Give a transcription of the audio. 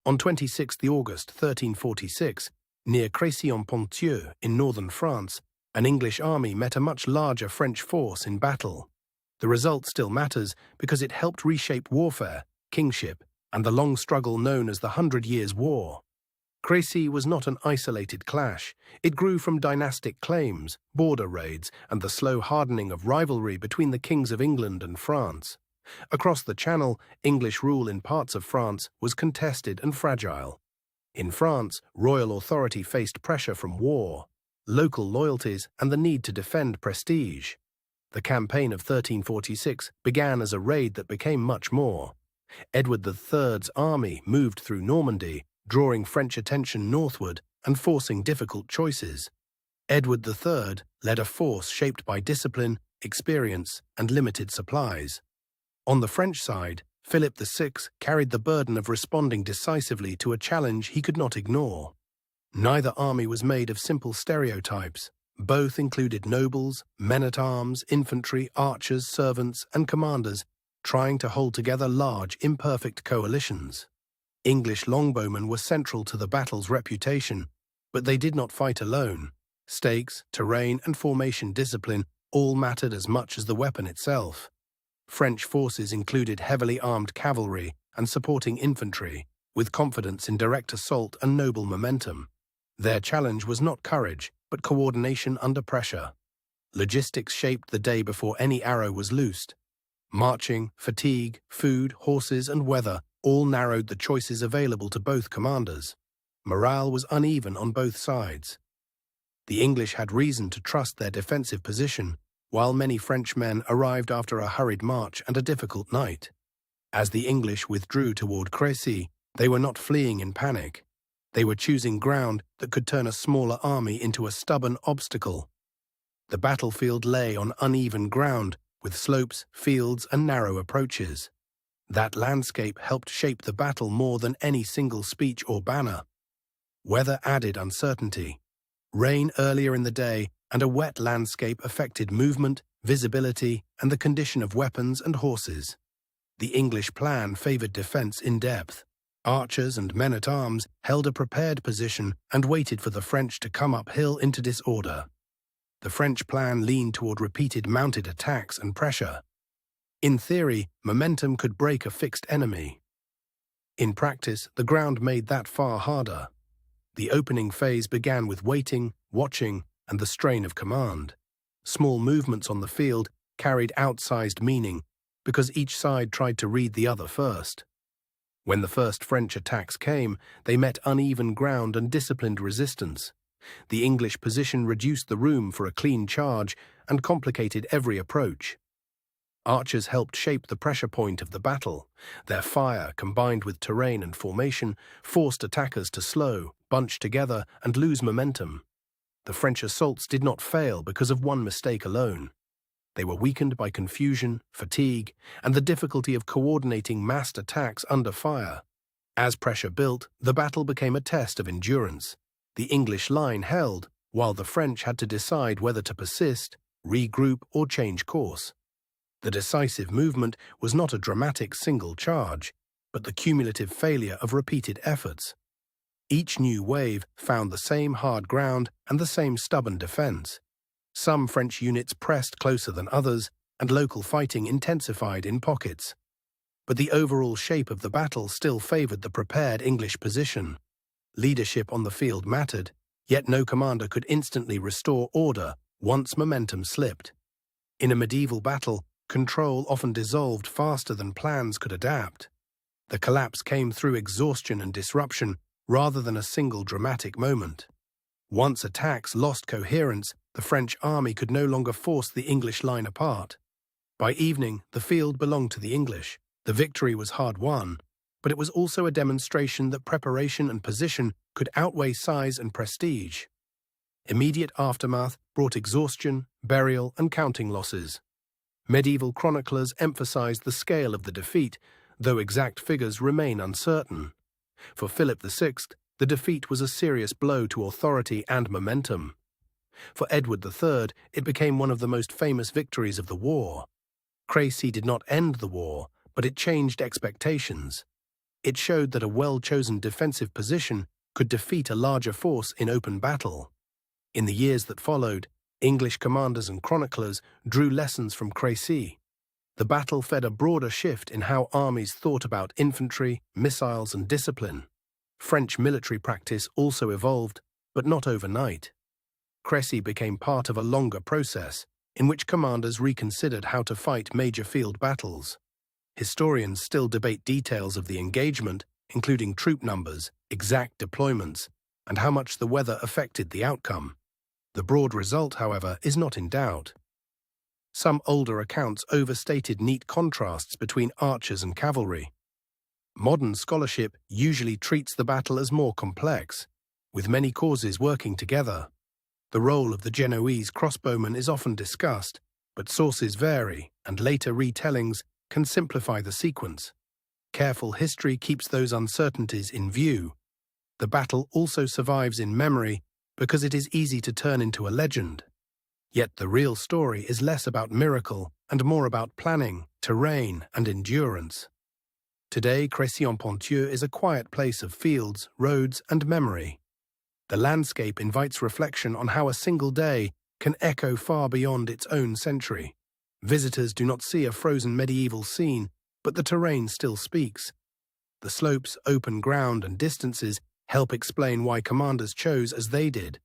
On 26 August 1346, near Crécy-en-Ponthieu in northern France, an English army met a much larger French force in battle. The result still matters because it helped reshape warfare, kingship, and the long struggle known as the 100 Years' War. Crécy was not an isolated clash. It grew from dynastic claims, border raids, and the slow hardening of rivalry between the kings of England and France. Across the Channel, English rule in parts of France was contested and fragile. In France, royal authority faced pressure from war, local loyalties, and the need to defend prestige. The campaign of 1346 began as a raid that became much more. Edward III's army moved through Normandy, drawing French attention northward and forcing difficult choices. Edward III led a force shaped by discipline, experience, and limited supplies. On the French side, Philip VI carried the burden of responding decisively to a challenge he could not ignore. Neither army was made of simple stereotypes. Both included nobles, men-at-arms, infantry, archers, servants, and commanders, trying to hold together large, imperfect coalitions. English longbowmen were central to the battle's reputation, but they did not fight alone. Stakes, terrain, and formation discipline all mattered as much as the weapon itself. French forces included heavily armed cavalry and supporting infantry, with confidence in direct assault and noble momentum. Their challenge was not courage, but coordination under pressure. Logistics shaped the day before any arrow was loosed. Marching, fatigue, food, horses, and weather all narrowed the choices available to both commanders. Morale was uneven on both sides. The English had reason to trust their defensive position, while many French men arrived after a hurried march and a difficult night. As the English withdrew toward Crécy, they were not fleeing in panic. They were choosing ground that could turn a smaller army into a stubborn obstacle. The battlefield lay on uneven ground, with slopes, fields, and narrow approaches. That landscape helped shape the battle more than any single speech or banner. Weather added uncertainty. Rain earlier in the day and a wet landscape affected movement, visibility, and the condition of weapons and horses. The English plan favored defense in depth. Archers and men-at-arms held a prepared position and waited for the French to come uphill into disorder. The French plan leaned toward repeated mounted attacks and pressure. In theory, momentum could break a fixed enemy. In practice, the ground made that far harder. The opening phase began with waiting, watching, and the strain of command. Small movements on the field carried outsized meaning because each side tried to read the other first. When the first French attacks came, they met uneven ground and disciplined resistance. The English position reduced the room for a clean charge and complicated every approach. Archers helped shape the pressure point of the battle. Their fire, combined with terrain and formation, forced attackers to slow, bunch together, and lose momentum. The French assaults did not fail because of one mistake alone. They were weakened by confusion, fatigue, and the difficulty of coordinating massed attacks under fire. As pressure built, the battle became a test of endurance. The English line held, while the French had to decide whether to persist, regroup, or change course. The decisive movement was not a dramatic single charge, but the cumulative failure of repeated efforts. Each new wave found the same hard ground and the same stubborn defense. Some French units pressed closer than others, and local fighting intensified in pockets. But the overall shape of the battle still favored the prepared English position. Leadership on the field mattered, yet no commander could instantly restore order once momentum slipped. In a medieval battle, control often dissolved faster than plans could adapt. The collapse came through exhaustion and disruption rather than a single dramatic moment. Once attacks lost coherence, the French army could no longer force the English line apart. By evening, the field belonged to the English. The victory was hard won, but it was also a demonstration that preparation and position could outweigh size and prestige. Immediate aftermath brought exhaustion, burial, and counting losses. Medieval chroniclers emphasized the scale of the defeat, though exact figures remain uncertain. For Philip VI, the defeat was a serious blow to authority and momentum. For Edward III, it became one of the most famous victories of the war. Crécy did not end the war, but it changed expectations. It showed that a well-chosen defensive position could defeat a larger force in open battle. In the years that followed, English commanders and chroniclers drew lessons from Crécy. The battle fed a broader shift in how armies thought about infantry, missiles, and discipline. French military practice also evolved, but not overnight. Crécy became part of a longer process, in which commanders reconsidered how to fight major field battles. Historians still debate details of the engagement, including troop numbers, exact deployments, and how much the weather affected the outcome. The broad result, however, is not in doubt. Some older accounts overstated neat contrasts between archers and cavalry. Modern scholarship usually treats the battle as more complex, with many causes working together. The role of the Genoese crossbowman is often discussed, but sources vary, and later retellings can simplify the sequence. Careful history keeps those uncertainties in view. The battle also survives in memory because it is easy to turn into a legend. Yet the real story is less about miracle and more about planning, terrain, and endurance. Today, Crécy-en-Ponthieu is a quiet place of fields, roads, and memory. The landscape invites reflection on how a single day can echo far beyond its own century. Visitors do not see a frozen medieval scene, but the terrain still speaks. The slopes, open ground, and distances help explain why commanders chose as they did.